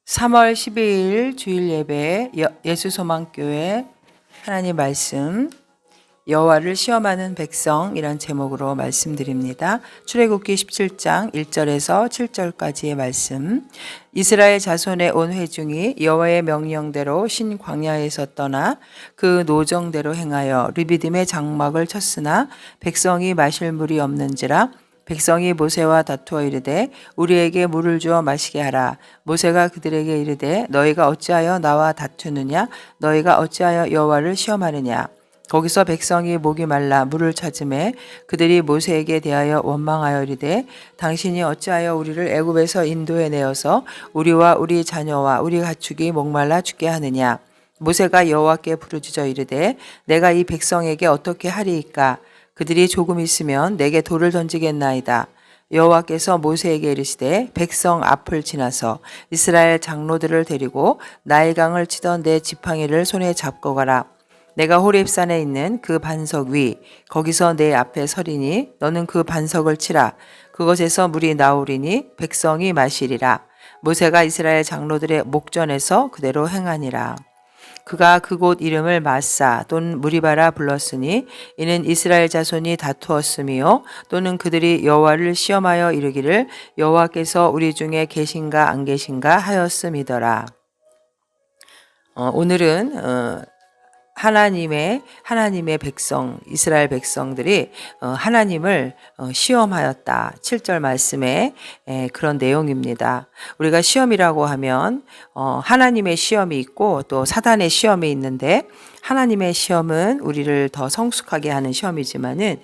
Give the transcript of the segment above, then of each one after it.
3월 12일 주일 예배 예수소망교회 하나님 말씀 여호와를 시험하는 백성이란 제목으로 말씀드립니다. 출애굽기 17장 1절에서 7절까지의 말씀. 이스라엘 자손의 온 회중이 여호와의 명령대로 신 광야에서 떠나 그 노정대로 행하여 르비딤의 장막을 쳤으나 백성이 마실 물이 없는지라 백성이 모세와 다투어 이르되 우리에게 물을 주어 마시게 하라. 모세가 그들에게 이르되 너희가 어찌하여 나와 다투느냐? 너희가 어찌하여 여호와를 시험하느냐? 거기서 백성이 목이 말라 물을 찾음에 그들이 모세에게 대하여 원망하여 이르되 당신이 어찌하여 우리를 애굽에서 인도해 내어서 우리와 우리 자녀와 우리 가축이 목말라 죽게 하느냐? 모세가 여호와께 부르짖어 이르되 내가 이 백성에게 어떻게 하리이까? 그들이 조금 있으면 내게 돌을 던지겠나이다. 여호와께서 모세에게 이르시되 백성 앞을 지나서 이스라엘 장로들을 데리고 나일강을 치던 내 지팡이를 손에 잡고 가라. 내가 호렙산에 있는 그 반석 위 거기서 내 앞에 서리니 너는 그 반석을 치라. 그것에서 물이 나오리니 백성이 마시리라. 모세가 이스라엘 장로들의 목전에서 그대로 행하니라. 그가 그곳 이름을 마사 또는 무리바라 불렀으니 이는 이스라엘 자손이 다투었으며 또는 그들이 여호와를 시험하여 이르기를 여호와께서 우리 중에 계신가 안 계신가 하였음이더라. 오늘은 하나님의 백성, 이스라엘 백성들이 하나님을 시험하였다. 7절 말씀에 그런 내용입니다. 우리가 시험이라고 하면 하나님의 시험이 있고 또 사단의 시험이 있는데 하나님의 시험은 우리를 더 성숙하게 하는 시험이지만은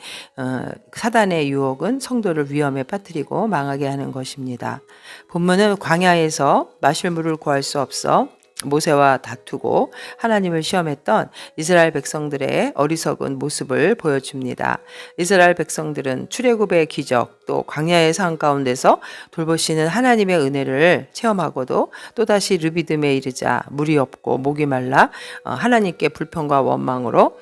사단의 유혹은 성도를 위험에 빠뜨리고 망하게 하는 것입니다. 본문은 광야에서 마실 물을 구할 수 없어 모세와 다투고 하나님을 시험했던 이스라엘 백성들의 어리석은 모습을 보여줍니다. 이스라엘 백성들은 출애굽의 기적 또 광야의 상 가운데서 돌보시는 하나님의 은혜를 체험하고도 또다시 르비딤에 이르자 물이 없고 목이 말라 하나님께 불평과 원망으로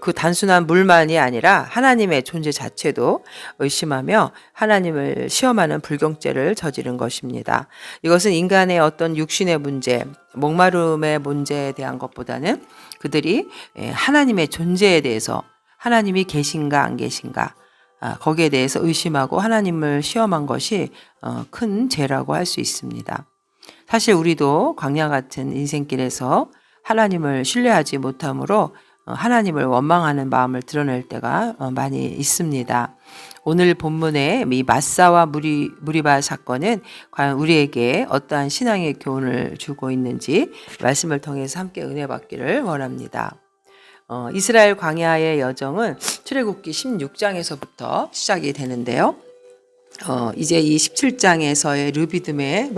그 단순한 물만이 아니라 하나님의 존재 자체도 의심하며 하나님을 시험하는 불경죄를 저지른 것입니다. 이것은 인간의 어떤 육신의 문제, 목마름의 문제에 대한 것보다는 그들이 하나님의 존재에 대해서 하나님이 계신가 안 계신가 거기에 대해서 의심하고 하나님을 시험한 것이 큰 죄라고 할 수 있습니다. 사실 우리도 광야 같은 인생길에서 하나님을 신뢰하지 못함으로 하나님을 원망하는 마음을 드러낼 때가 많이 있습니다. 오늘 본문의 이 마사와 무리바 사건은 과연 우리에게 어떠한 신앙의 교훈을 주고 있는지 말씀을 통해서 함께 은혜 받기를 원합니다. 이스라엘 광야의 여정은 출애굽기 16장에서부터 시작이 되는데요. 이제 이 17장에서의 르비딤의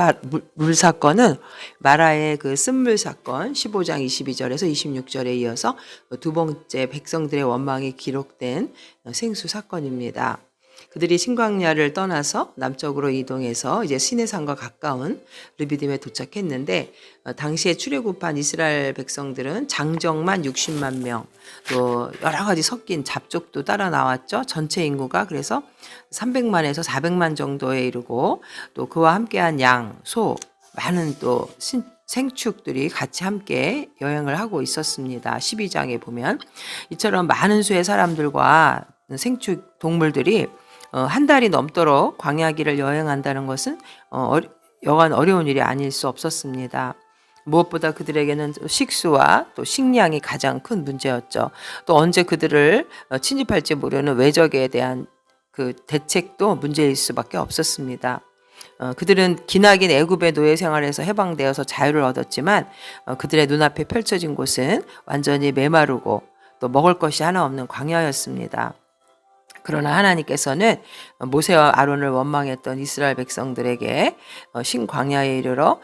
물 사건은 마라의 그 쓴물 사건 15장 22절에서 26절에 이어서 두 번째 백성들의 원망이 기록된 생수 사건입니다. 그들이 신광야를 떠나서 남쪽으로 이동해서 이제 시내산과 가까운 르비딤에 도착했는데 당시에 출애굽한 이스라엘 백성들은 장정만 60만 명, 또 여러 가지 섞인 잡족도 따라 나왔죠. 전체 인구가 그래서 300만에서 400만 정도에 이르고 또 그와 함께한 양, 소, 많은 또 생축들이 같이 함께 여행을 하고 있었습니다. 12장에 보면 이처럼 많은 수의 사람들과 생축 동물들이 한 달이 넘도록 광야길을 여행한다는 것은 여간 어려운 일이 아닐 수 없었습니다. 무엇보다 그들에게는 식수와 또 식량이 가장 큰 문제였죠. 또 언제 그들을 침입할지 모르는 외적에 대한 그 대책도 문제일 수밖에 없었습니다. 그들은 기나긴 애굽의 노예 생활에서 해방되어서 자유를 얻었지만 그들의 눈앞에 펼쳐진 곳은 완전히 메마르고 또 먹을 것이 하나 없는 광야였습니다. 그러나 하나님께서는 모세와 아론을 원망했던 이스라엘 백성들에게 신광야에 이르러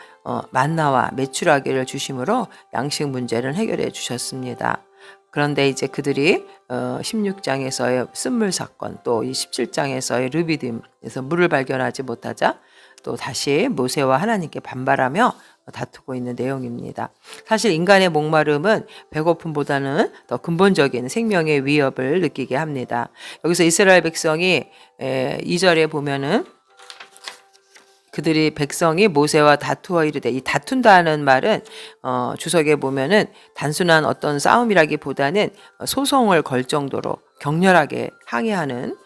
만나와 메추라기를 주심으로 양식 문제를 해결해 주셨습니다. 그런데 이제 그들이 16장에서의 쓴물 사건 또 이 17장에서의 르비딤에서 물을 발견하지 못하자 또 다시 모세와 하나님께 반발하며 다투고 있는 내용입니다. 사실 인간의 목마름은 배고픔보다는 더 근본적인 생명의 위협을 느끼게 합니다. 여기서 이스라엘 백성이 2절에 보면은 그들이 백성이 모세와 다투어 이르되, 이 다툰다는 말은 주석에 보면은 단순한 어떤 싸움이라기보다는 소송을 걸 정도로 격렬하게 항의하는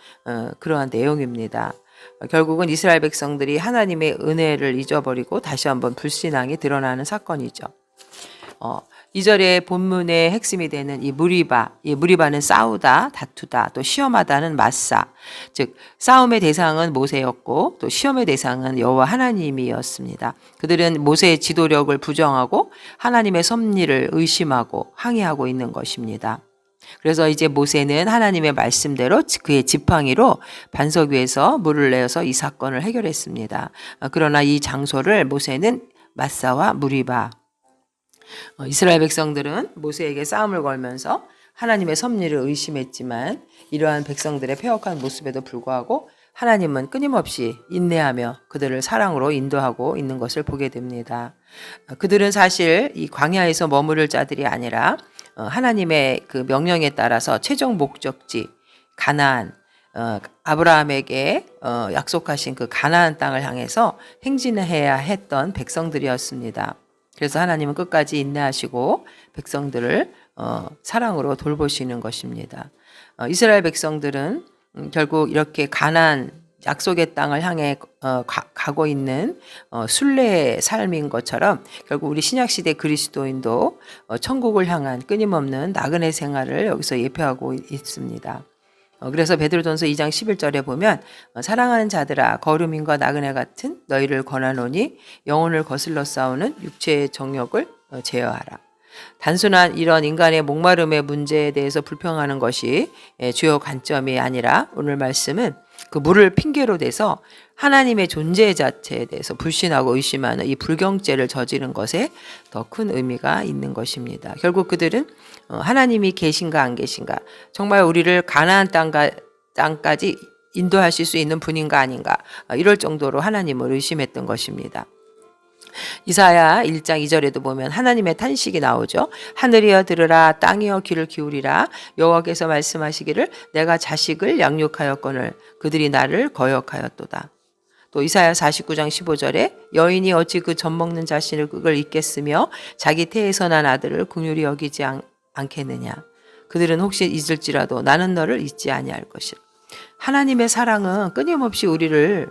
그러한 내용입니다. 결국은 이스라엘 백성들이 하나님의 은혜를 잊어버리고 다시 한번 불신앙이 드러나는 사건이죠. 2절의 본문의 핵심이 되는 이 무리바는 싸우다, 다투다, 또 시험하다는 맞사, 즉 싸움의 대상은 모세였고 또 시험의 대상은 여호와 하나님이었습니다. 그들은 모세의 지도력을 부정하고 하나님의 섭리를 의심하고 항의하고 있는 것입니다. 그래서 이제 모세는 하나님의 말씀대로 그의 지팡이로 반석 위에서 물을 내어서 이 사건을 해결했습니다. 그러나 이 장소를 모세는 마사와 무리바, 이스라엘 백성들은 모세에게 싸움을 걸면서 하나님의 섭리를 의심했지만 이러한 백성들의 패역한 모습에도 불구하고 하나님은 끊임없이 인내하며 그들을 사랑으로 인도하고 있는 것을 보게 됩니다. 그들은 사실 이 광야에서 머무를 자들이 아니라 하나님의 그 명령에 따라서 최종 목적지 가나안, 아브라함에게 약속하신 그 가나안 땅을 향해서 행진해야 했던 백성들이었습니다. 그래서 하나님은 끝까지 인내하시고 백성들을 사랑으로 돌보시는 것입니다. 이스라엘 백성들은 결국 이렇게 가나안 약속의 땅을 향해 가고 있는 순례의 삶인 것처럼 결국 우리 신약시대 그리스도인도 천국을 향한 끊임없는 나그네 생활을 여기서 예표하고 있습니다. 그래서 베드로전서 2장 11절에 보면 사랑하는 자들아 거류민과 나그네 같은 너희를 권하노니 영혼을 거슬러 싸우는 육체의 정욕을 제어하라. 단순한 이런 인간의 목마름의 문제에 대해서 불평하는 것이 주요 관점이 아니라 오늘 말씀은 그 물을 핑계로 대서 하나님의 존재 자체에 대해서 불신하고 의심하는 이 불경죄를 저지른 것에 더 큰 의미가 있는 것입니다. 결국 그들은 하나님이 계신가 안 계신가, 정말 우리를 가나안 땅까지 인도하실 수 있는 분인가 아닌가, 이럴 정도로 하나님을 의심했던 것입니다. 이사야 1장 2절에도 보면 하나님의 탄식이 나오죠. 하늘이여 들으라, 땅이여 귀를 기울이라. 여호와께서 말씀하시기를 내가 자식을 양육하였거늘 그들이 나를 거역하였도다. 또 이사야 49장 15절에 여인이 어찌 그 젖 먹는 자식을 잊겠으며 자기 태에서 난 아들을 긍휼히 여기지 않겠느냐. 그들은 혹시 잊을지라도 나는 너를 잊지 아니할 것이라. 하나님의 사랑은 끊임없이 우리를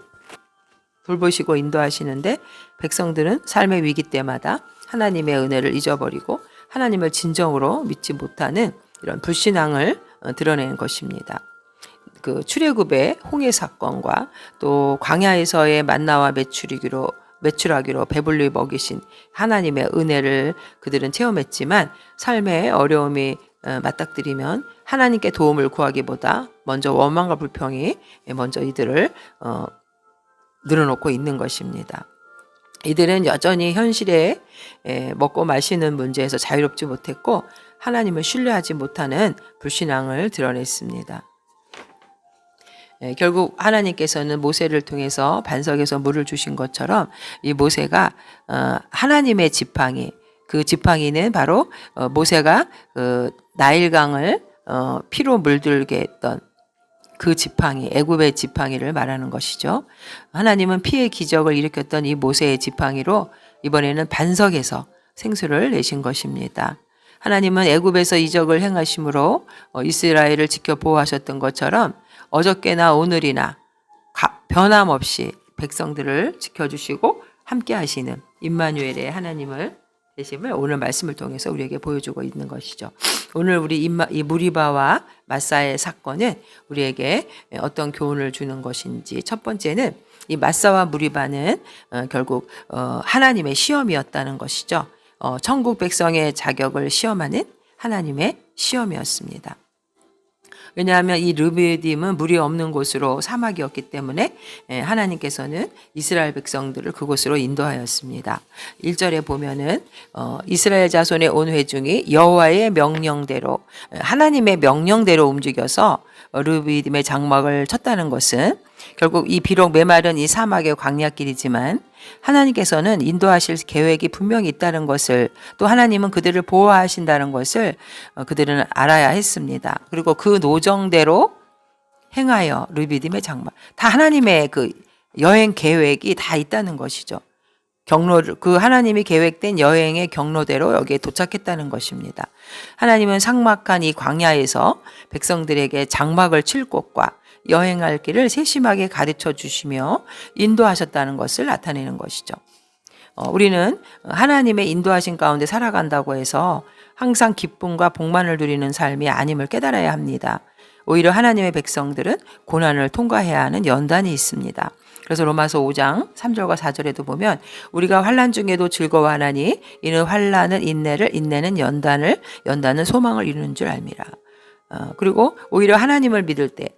돌보시고 인도하시는데 백성들은 삶의 위기 때마다 하나님의 은혜를 잊어버리고 하나님을 진정으로 믿지 못하는 이런 불신앙을 드러내는 것입니다. 그 출애굽의 홍해 사건과 또 광야에서의 만나와 메추라기로 배불리 먹이신 하나님의 은혜를 그들은 체험했지만 삶의 어려움이 맞닥뜨리면 하나님께 도움을 구하기보다 먼저 원망과 불평이 먼저 이들을 늘어놓고 있는 것입니다. 이들은 여전히 현실에 먹고 마시는 문제에서 자유롭지 못했고 하나님을 신뢰하지 못하는 불신앙을 드러냈습니다. 결국 하나님께서는 모세를 통해서 반석에서 물을 주신 것처럼 이 모세가 하나님의 지팡이, 그 지팡이는 바로 모세가 나일강을 피로 물들게 했던 그 지팡이, 애굽의 지팡이를 말하는 것이죠. 하나님은 피의 기적을 일으켰던 이 모세의 지팡이로 이번에는 반석에서 생수를 내신 것입니다. 하나님은 애굽에서 이적을 행하심으로 이스라엘을 지켜 보호하셨던 것처럼 어저께나 오늘이나 변함없이 백성들을 지켜주시고 함께 하시는 임마누엘의 하나님을 되심을 오늘 말씀을 통해서 우리에게 보여주고 있는 것이죠. 오늘 우리 이 무리바와 마사의 사건은 우리에게 어떤 교훈을 주는 것인지, 첫 번째는 이 마사와 무리바는 결국 하나님의 시험이었다는 것이죠. 천국 백성의 자격을 시험하는 하나님의 시험이었습니다. 왜냐하면 이 르비딤은 물이 없는 곳으로 사막이었기 때문에 하나님께서는 이스라엘 백성들을 그곳으로 인도하였습니다. 1절에 보면은 이스라엘 자손의 온 회중이 여호와의 명령대로, 하나님의 명령대로 움직여서 르비딤의 장막을 쳤다는 것은 결국 이 비록 메마른 이 사막의 광야길이지만 하나님께서는 인도하실 계획이 분명히 있다는 것을, 또 하나님은 그들을 보호하신다는 것을 그들은 알아야 했습니다. 그리고 그 노정대로 행하여 르비딤의 장막, 다 하나님의 그 여행 계획이 다 있다는 것이죠. 그 하나님이 계획된 여행의 경로대로 여기에 도착했다는 것입니다. 하나님은 삭막한 이 광야에서 백성들에게 장막을 칠 곳과 여행할 길을 세심하게 가르쳐 주시며 인도하셨다는 것을 나타내는 것이죠. 우리는 하나님의 인도하신 가운데 살아간다고 해서 항상 기쁨과 복만을 누리는 삶이 아님을 깨달아야 합니다. 오히려 하나님의 백성들은 고난을 통과해야 하는 연단이 있습니다. 그래서 로마서 5장 3절과 4절에도 보면 우리가 환난 중에도 즐거워하나니 이는 환난은 인내를, 인내는 연단을, 연단은 소망을 이루는 줄 알미라. 그리고 오히려 하나님을 믿을 때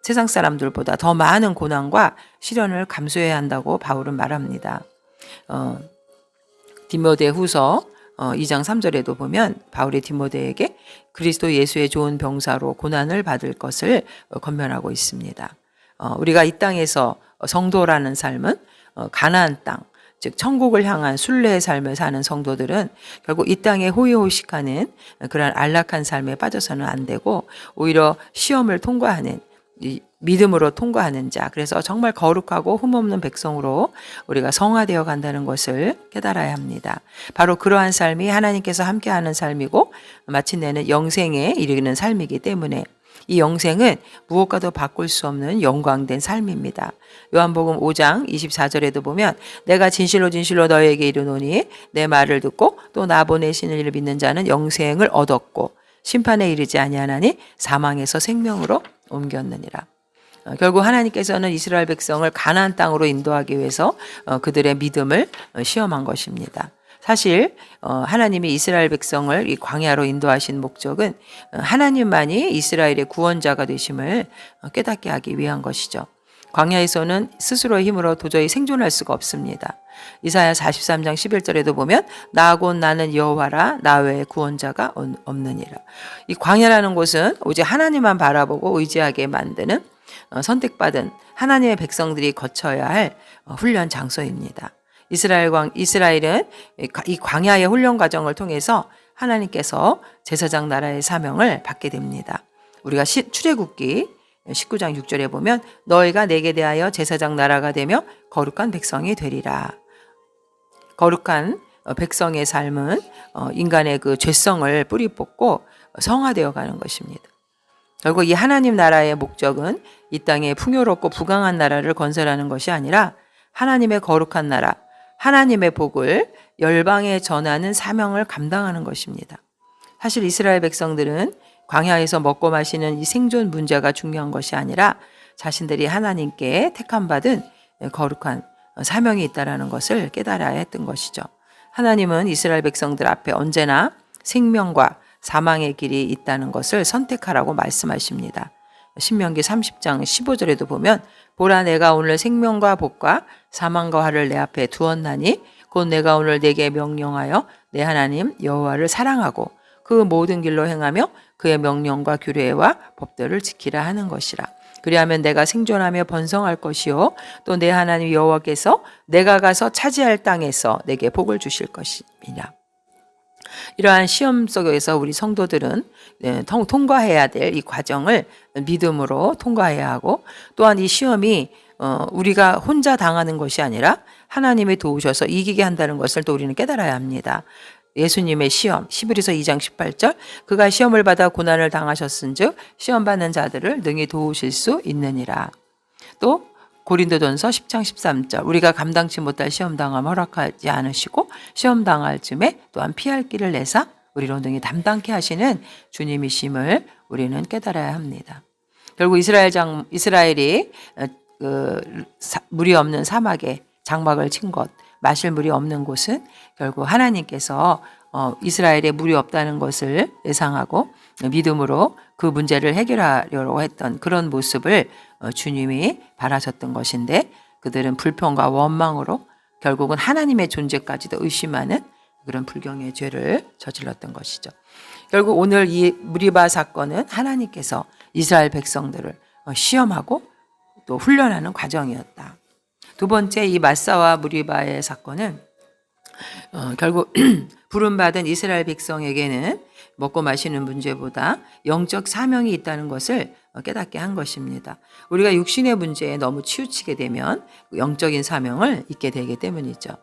세상 사람들보다 더 많은 고난과 시련을 감수해야 한다고 바울은 말합니다. 디모데후서 2장 3절에도 보면 바울이 디모데에게 그리스도 예수의 좋은 병사로 고난을 받을 것을 권면하고 있습니다. 우리가 이 땅에서 성도라는 삶은 가나안 땅, 즉 천국을 향한 순례의 삶을 사는 성도들은 결국 이 땅에 호의호식하는 그런 안락한 삶에 빠져서는 안 되고 오히려 시험을 통과하는 믿음으로 통과하는 자, 그래서 정말 거룩하고 흠없는 백성으로 우리가 성화되어 간다는 것을 깨달아야 합니다. 바로 그러한 삶이 하나님께서 함께하는 삶이고 마침내는 영생에 이르는 삶이기 때문에 이 영생은 무엇과도 바꿀 수 없는 영광된 삶입니다. 요한복음 5장 24절에도 보면 내가 진실로 진실로 너희에게 이르노니 내 말을 듣고 또 나 보내시는 이를 믿는 자는 영생을 얻었고 심판에 이르지 아니하나니 사망에서 생명으로 옮겼느니라. 결국 하나님께서는 이스라엘 백성을 가나안 땅으로 인도하기 위해서 그들의 믿음을 시험한 것입니다. 사실 하나님이 이스라엘 백성을 이 광야로 인도하신 목적은 하나님만이 이스라엘의 구원자가 되심을 깨닫게 하기 위한 것이죠. 광야에서는 스스로의 힘으로 도저히 생존할 수가 없습니다. 이사야 43장 11절에도 보면 나 곧 나는 여호와라 나 외에 구원자가 없느니라. 이 광야라는 곳은 오직 하나님만 바라보고 의지하게 만드는 선택받은 하나님의 백성들이 거쳐야 할 훈련 장소입니다. 이스라엘은 이 광야의 훈련 과정을 통해서 하나님께서 제사장 나라의 사명을 받게 됩니다. 우리가 출애굽기 19장 6절에 보면 너희가 내게 대하여 제사장 나라가 되며 거룩한 백성이 되리라. 거룩한 백성의 삶은 인간의 그 죄성을 뿌리 뽑고 성화되어 가는 것입니다. 결국 이 하나님 나라의 목적은 이 땅에 풍요롭고 부강한 나라를 건설하는 것이 아니라 하나님의 거룩한 나라, 하나님의 복을 열방에 전하는 사명을 감당하는 것입니다. 사실 이스라엘 백성들은 광야에서 먹고 마시는 이 생존 문제가 중요한 것이 아니라 자신들이 하나님께 택함받은 거룩한 사명이 있다는 것을 깨달아야 했던 것이죠. 하나님은 이스라엘 백성들 앞에 언제나 생명과 사망의 길이 있다는 것을 선택하라고 말씀하십니다. 신명기 30장 15절에도 보면 보라 내가 오늘 생명과 복과 사망과 화를 내 앞에 두었나니 곧 내가 오늘 내게 명령하여 내 하나님 여호와를 사랑하고 그 모든 길로 행하며 그의 명령과 규례와 법들을 지키라 하는 것이라. 그리하면 내가 생존하며 번성할 것이요 또 내 하나님 여호와께서 내가 가서 차지할 땅에서 내게 복을 주실 것이니라. 이러한 시험 속에서 우리 성도들은 통과해야 될 이 과정을 믿음으로 통과해야 하고 또한 이 시험이 우리가 혼자 당하는 것이 아니라 하나님이 도우셔서 이기게 한다는 것을 또 우리는 깨달아야 합니다. 예수님의 시험 히브리서 2장 18절 그가 시험을 받아 고난을 당하셨은즉 시험 받는 자들을 능히 도우실 수 있느니라. 또 고린도전서 10장 13절 우리가 감당치 못할 시험 당함 허락하지 않으시고 시험 당할 쯤에 또한 피할 길을 내사 우리로 능히 담당케 하시는 주님이심을 우리는 깨달아야 합니다. 결국 이스라엘이 물이 없는 사막에 장막을 친 것, 마실 물이 없는 곳은 결국 하나님께서 이스라엘에 물이 없다는 것을 예상하고 믿음으로 그 문제를 해결하려고 했던 그런 모습을 주님이 바라셨던 것인데 그들은 불평과 원망으로 결국은 하나님의 존재까지도 의심하는 그런 불경의 죄를 저질렀던 것이죠. 결국 오늘 이 무리바 사건은 하나님께서 이스라엘 백성들을 시험하고 또 훈련하는 과정이었다. 두 번째 이 마사와 무리바의 사건은 결국 부름받은 이스라엘 백성에게는 먹고 마시는 문제보다 영적 사명이 있다는 것을 깨닫게 한 것입니다. 우리가 육신의 문제에 너무 치우치게 되면 영적인 사명을 잊게 되기 때문이죠.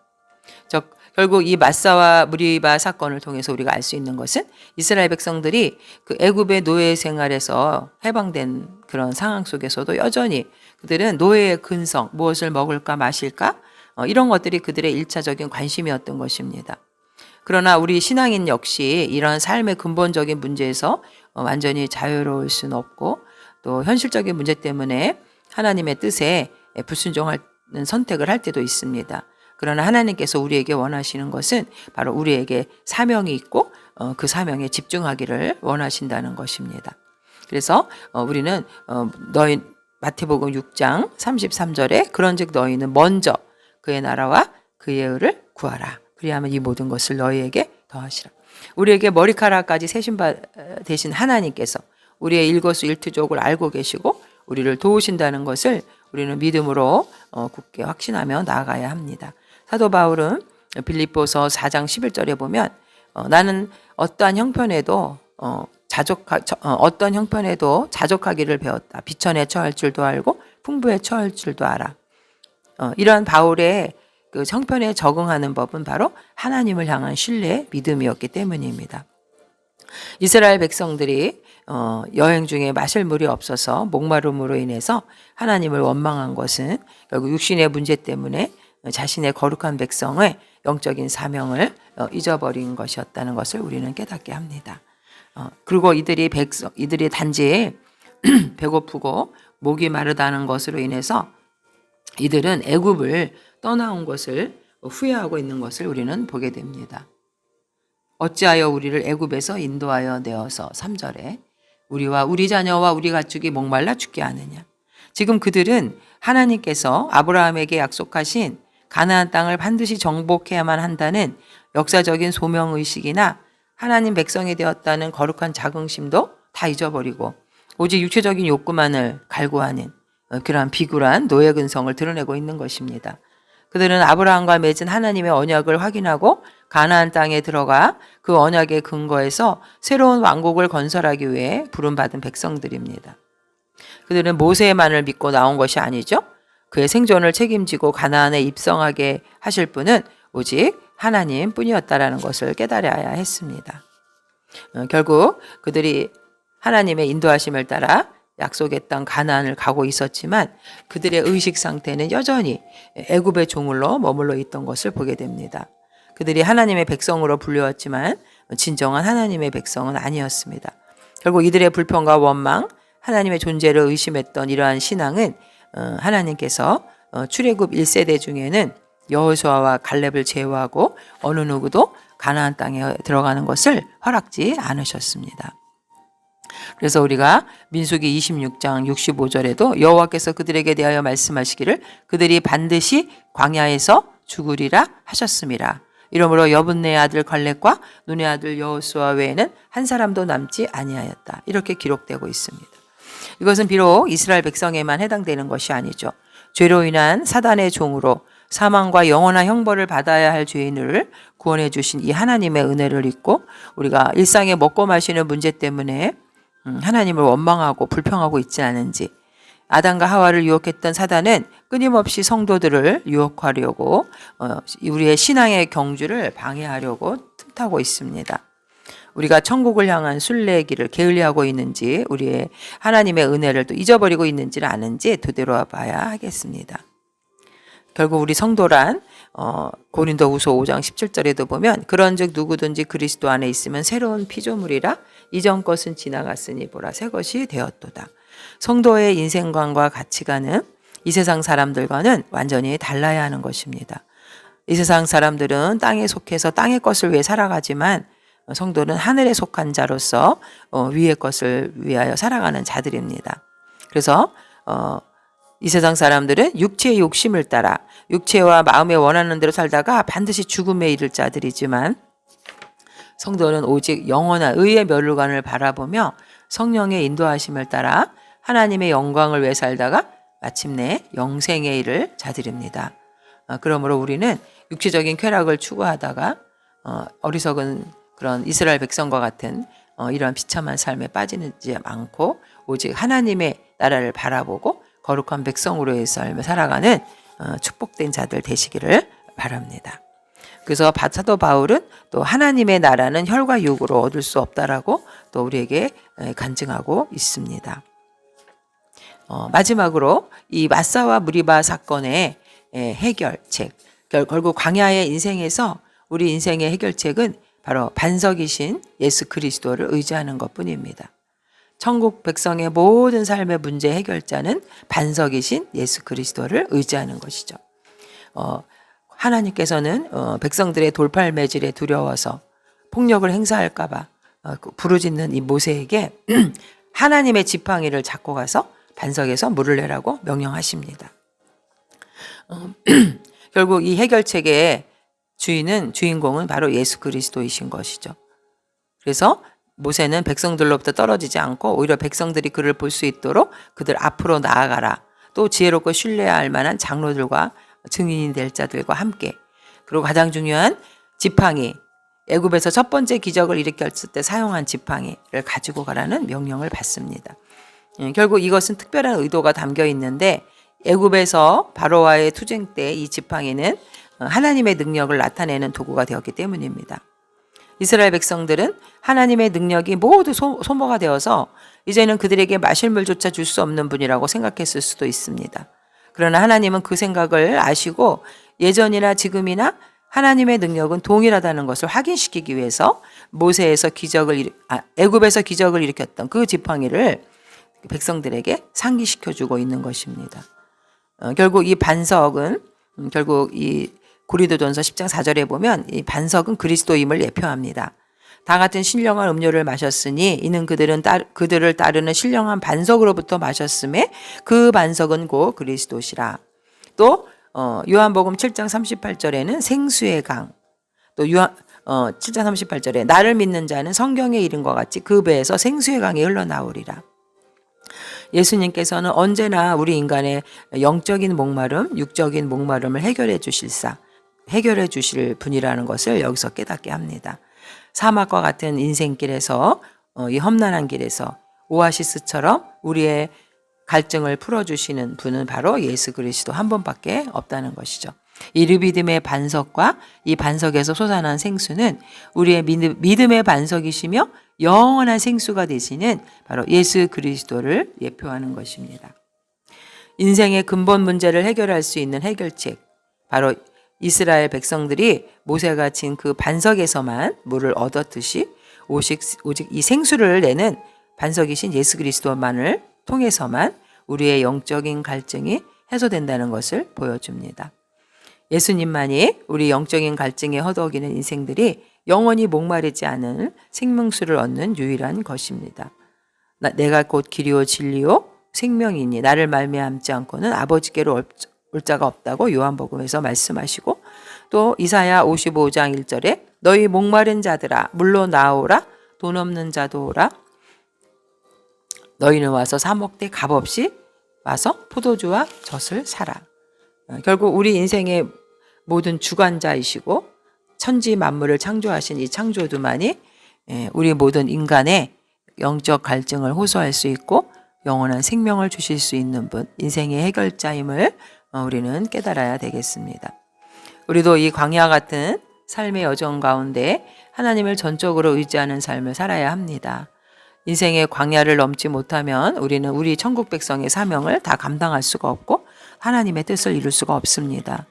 결국 이 마사와 무리바 사건을 통해서 우리가 알 수 있는 것은 이스라엘 백성들이 그 애굽의 노예 생활에서 해방된 그런 상황 속에서도 여전히 그들은 노예의 근성, 무엇을 먹을까 마실까 이런 것들이 그들의 1차적인 관심이었던 것입니다. 그러나 우리 신앙인 역시 이런 삶의 근본적인 문제에서 완전히 자유로울 수는 없고 또 현실적인 문제 때문에 하나님의 뜻에 불순종하는 선택을 할 때도 있습니다. 그러나 하나님께서 우리에게 원하시는 것은 바로 우리에게 사명이 있고 그 사명에 집중하기를 원하신다는 것입니다. 그래서 우리는 너희 마태복음 6장 33절에 그런즉 너희는 먼저 그의 나라와 그의 의를 구하라. 그리하면 이 모든 것을 너희에게 더하시라. 우리에게 머리카락까지 세신 바 되신 하나님께서 우리의 일거수일투족을 알고 계시고 우리를 도우신다는 것을 우리는 믿음으로 굳게 확신하며 나아가야 합니다. 사도 바울은 빌립보서 4장 11절에 보면 나는 어떠한 형편에도 자족하기를 배웠다. 비천에 처할 줄도 알고 풍부에 처할 줄도 알아. 이러한 바울의 그 형편에 적응하는 법은 바로 하나님을 향한 신뢰, 믿음이었기 때문입니다. 이스라엘 백성들이 여행 중에 마실 물이 없어서 목마름으로 인해서 하나님을 원망한 것은 결국 육신의 문제 때문에 자신의 거룩한 백성의 영적인 사명을 잊어버린 것이었다는 것을 우리는 깨닫게 합니다. 그리고 이들이 단지 배고프고 목이 마르다는 것으로 인해서 이들은 애굽을 떠나온 것을 후회하고 있는 것을 우리는 보게 됩니다. 어찌하여 우리를 애굽에서 인도하여 내어서 3절에 우리와 우리 자녀와 우리 가축이 목말라 죽게 하느냐. 지금 그들은 하나님께서 아브라함에게 약속하신 가나안 땅을 반드시 정복해야만 한다는 역사적인 소명의식이나 하나님 백성이 되었다는 거룩한 자긍심도 다 잊어버리고 오직 육체적인 욕구만을 갈구하는 그러한 비굴한 노예 근성을 드러내고 있는 것입니다. 그들은 아브라함과 맺은 하나님의 언약을 확인하고 가나안 땅에 들어가 그 언약의 근거에서 새로운 왕국을 건설하기 위해 부름받은 백성들입니다. 그들은 모세만을 믿고 나온 것이 아니죠. 그의 생존을 책임지고 가나안에 입성하게 하실 분은 오직 하나님뿐이었다라는 것을 깨달아야 했습니다. 결국 그들이 하나님의 인도하심을 따라 약속의 땅 가나안을 가고 있었지만 그들의 의식 상태는 여전히 애굽의 종으로 머물러 있던 것을 보게 됩니다. 그들이 하나님의 백성으로 불렸지만 진정한 하나님의 백성은 아니었습니다. 결국 이들의 불평과 원망, 하나님의 존재를 의심했던 이러한 신앙은 하나님께서 출애굽 1세대 중에는 여호수아와 갈렙을 제외하고 어느 누구도 가나안 땅에 들어가는 것을 허락지 않으셨습니다. 그래서 우리가 민수기 26장 65절에도 여호와께서 그들에게 대하여 말씀하시기를 그들이 반드시 광야에서 죽으리라 하셨음이라. 이러므로 여분네의 아들 갈렙과 눈의 아들 여호수아 외에는 한 사람도 남지 아니하였다. 이렇게 기록되고 있습니다. 이것은 비록 이스라엘 백성에만 해당되는 것이 아니죠. 죄로 인한 사단의 종으로 사망과 영원한 형벌을 받아야 할 죄인을 구원해 주신 이 하나님의 은혜를 잊고 우리가 일상에 먹고 마시는 문제 때문에 하나님을 원망하고 불평하고 있지 않은지, 아담과 하와를 유혹했던 사단은 끊임없이 성도들을 유혹하려고 우리의 신앙의 경주를 방해하려고 틈타고 있습니다. 우리가 천국을 향한 순례의 길을 게을리하고 있는지, 우리의 하나님의 은혜를 또 잊어버리고 있는지를 아는지 되돌아봐야 하겠습니다. 결국 우리 성도란 고린도후서 5장 17절에도 보면 그런즉 누구든지 그리스도 안에 있으면 새로운 피조물이라 이전 것은 지나갔으니 보라 새 것이 되었도다. 성도의 인생관과 가치관은 이 세상 사람들과는 완전히 달라야 하는 것입니다. 이 세상 사람들은 땅에 속해서 땅의 것을 위해 살아가지만 성도는 하늘에 속한 자로서 위의 것을 위하여 살아가는 자들입니다. 그래서 이 세상 사람들은 육체의 욕심을 따라 육체와 마음에 원하는 대로 살다가 반드시 죽음에 이를 자들이지만 성도는 오직 영원한 의의 멸류관을 바라보며 성령의 인도하심을 따라 하나님의 영광을 위해 살다가 마침내 영생에 이를 자들입니다. 그러므로 우리는 육체적인 쾌락을 추구하다가 어리석은 그런 이스라엘 백성과 같은 이러한 비참한 삶에 빠지지 않고 오직 하나님의 나라를 바라보고 거룩한 백성으로의 삶을 살아가는 축복된 자들 되시기를 바랍니다. 그래서 사도 바울은 또 하나님의 나라는 혈과 육으로 얻을 수 없다라고 또 우리에게 간증하고 있습니다. 마지막으로 이 마사와 무리바 사건의 해결책, 결국 광야의 인생에서 우리 인생의 해결책은 바로 반석이신 예수 그리스도를 의지하는 것뿐입니다. 천국 백성의 모든 삶의 문제 해결자는 반석이신 예수 그리스도를 의지하는 것이죠. 하나님께서는 백성들의 돌팔매질에 두려워서 폭력을 행사할까 봐 부르짖는 이 모세에게 하나님의 지팡이를 잡고 가서 반석에서 물을 내라고 명령하십니다. 결국 이 해결책의 주인공은 바로 예수 그리스도이신 것이죠. 그래서 모세는 백성들로부터 떨어지지 않고 오히려 백성들이 그를 볼 수 있도록 그들 앞으로 나아가라. 또 지혜롭고 신뢰할 만한 장로들과 증인이 될 자들과 함께, 그리고 가장 중요한 지팡이, 애굽에서 첫 번째 기적을 일으켰을 때 사용한 지팡이를 가지고 가라는 명령을 받습니다. 결국 이것은 특별한 의도가 담겨 있는데 애굽에서 바로와의 투쟁 때 이 지팡이는 하나님의 능력을 나타내는 도구가 되었기 때문입니다. 이스라엘 백성들은 하나님의 능력이 모두 소모가 되어서 이제는 그들에게 마실 물조차 줄 수 없는 분이라고 생각했을 수도 있습니다. 그러나 하나님은 그 생각을 아시고 예전이나 지금이나 하나님의 능력은 동일하다는 것을 확인시키기 위해서 애굽에서 기적을 일으켰던 그 지팡이를 백성들에게 상기시켜주고 있는 것입니다. 결국 이 반석은 결국 이 고린도전서 10장 4절에 보면 이 반석은 그리스도임을 예표합니다. 다 같은 신령한 음료를 마셨으니 이는 그들을 따르는 신령한 반석으로부터 마셨음에 그 반석은 곧 그리스도시라. 또 요한복음 7장 38절에는 생수의 강, 또 7장 38절에 나를 믿는 자는 성경의 이름과 같이 그 배에서 생수의 강이 흘러나오리라. 예수님께서는 언제나 우리 인간의 영적인 목마름, 육적인 목마름을 해결해 주실 분이라는 것을 여기서 깨닫게 합니다. 사막과 같은 인생길에서 이 험난한 길에서 오아시스처럼 우리의 갈증을 풀어주시는 분은 바로 예수 그리스도 한 분밖에 없다는 것이죠. 이 르비딤의 반석과 이 반석에서 솟아난 생수는 우리의 믿음의 반석이시며 영원한 생수가 되시는 바로 예수 그리스도를 예표하는 것입니다. 인생의 근본 문제를 해결할 수 있는 해결책, 바로 이스라엘 백성들이 모세가 진 그 반석에서만 물을 얻었듯이 오직 이 생수를 내는 반석이신 예수 그리스도만을 통해서만 우리의 영적인 갈증이 해소된다는 것을 보여줍니다. 예수님만이 우리 영적인 갈증에 허덕이는 인생들이 영원히 목마르지 않은 생명수를 얻는 유일한 것입니다. 내가 곧 길이요 진리요 생명이니 나를 말미암지 않고는 아버지께로 올 자가 없다고 요한복음에서 말씀하시고, 또 이사야 55장 1절에 너희 목마른 자들아 물로 나오라, 돈 없는 자도 오라, 너희는 와서 사 먹되 값없이 와서 포도주와 젖을 사라. 결국 우리 인생의 모든 주관자이시고 천지 만물을 창조하신 이 창조주만이 우리 모든 인간의 영적 갈증을 호소할 수 있고 영원한 생명을 주실 수 있는 분, 인생의 해결자임을 우리는 깨달아야 되겠습니다. 우리도 이 광야 같은 삶의 여정 가운데 하나님을 전적으로 의지하는 삶을 살아야 합니다. 인생의 광야를 넘지 못하면 우리는 우리 천국 백성의 사명을 다 감당할 수가 없고 하나님의 뜻을 이룰 수가 없습니다.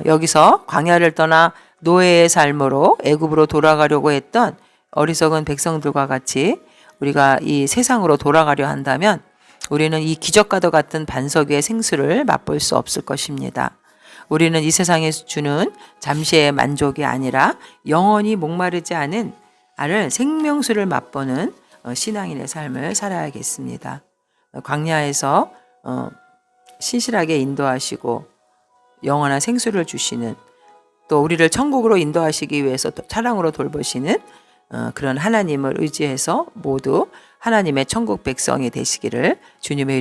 여기서 광야를 떠나 노예의 삶으로 애굽으로 돌아가려고 했던 어리석은 백성들과 같이 우리가 이 세상으로 돌아가려 한다면 우리는 이 기적과도 같은 반석 위의 생수를 맛볼 수 없을 것입니다. 우리는 이 세상에서 주는 잠시의 만족이 아니라 영원히 목마르지 않은 생명수를 맛보는 신앙인의 삶을 살아야겠습니다. 광야에서 신실하게 인도하시고 영원한 생수를 주시는, 또 우리를 천국으로 인도하시기 위해서 사랑으로 돌보시는 그런 하나님을 의지해서 모두 하나님의 천국 백성이 되시기를 주님의